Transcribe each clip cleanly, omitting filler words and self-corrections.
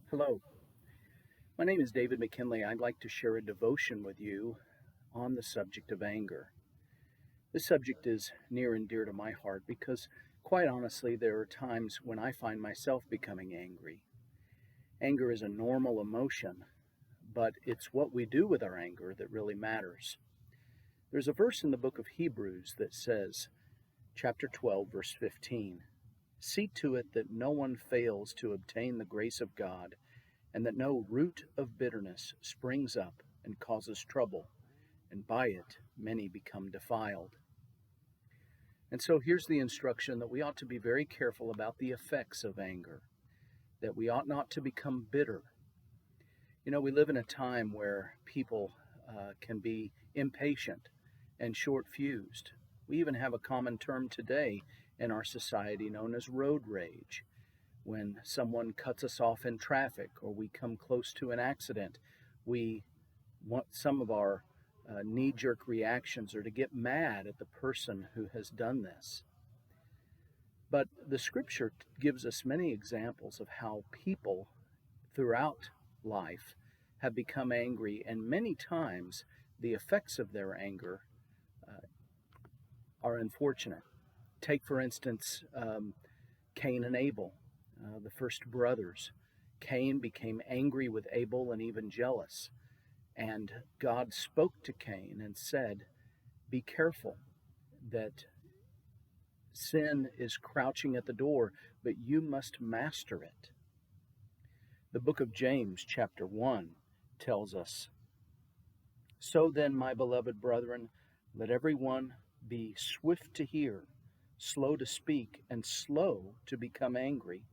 Hello, my name is David McKinley. I'd like to share a devotion with you on the subject of anger. This subject is near and dear to my heart because, quite honestly, there are times when I find myself becoming angry. Anger is a normal emotion, but it's what we do with our anger that really matters. There's a verse in the book of Hebrews that says, chapter 12, verse 15, "See to it that no one fails to obtain the grace of God, and that no root of bitterness springs up and causes trouble, and by it many become defiled." And so here's the instruction that we ought to be very careful about the effects of anger, that we ought not to become bitter. You know, we live in a time where people can be impatient and short fused. We even have a common term today in our society known as road rage. When someone cuts us off in traffic or we come close to an accident, we want some of our knee jerk reactions are to get mad at the person who has done this. But the scripture gives us many examples of how people throughout life have become angry, and many times the effects of their anger are unfortunate. Take, for instance, Cain and Abel, the first brothers. Cain became angry with Abel and even jealous. And God spoke to Cain and said, "Be careful that sin is crouching at the door, but you must master it." The book of James, chapter 1, tells us, "So then, my beloved brethren, let every one be swift to hear, slow to speak, and slow to become angry,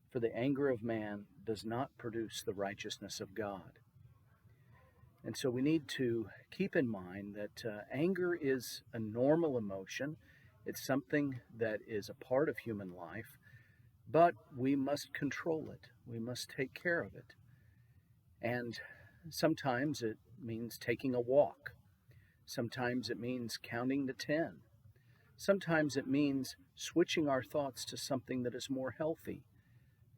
for the anger of man does not produce the righteousness of God." And so we need to keep in mind that anger is a normal emotion. It's something that is a part of human life, but we must control it. We must take care of it. And sometimes it means taking a walk. Sometimes it means counting to 10. Sometimes it means switching our thoughts to something that is more healthy,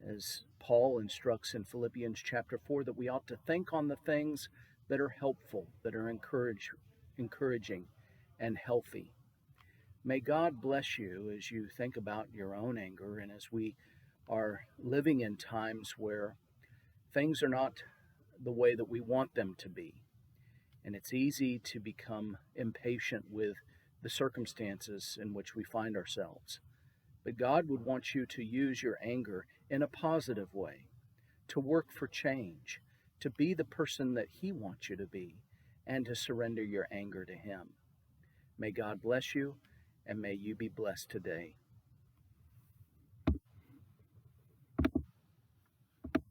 as Paul instructs in Philippians chapter 4, that we ought to think on the things that are helpful, that are encouraging and healthy. May God bless you as you think about your own anger, and as we are living in times where things are not the way that we want them to be. And it's easy to become impatient with the circumstances in which we find ourselves. But God would want you to use your anger in a positive way, to work for change, to be the person that He wants you to be, and to surrender your anger to Him. May God bless you, and may you be blessed today.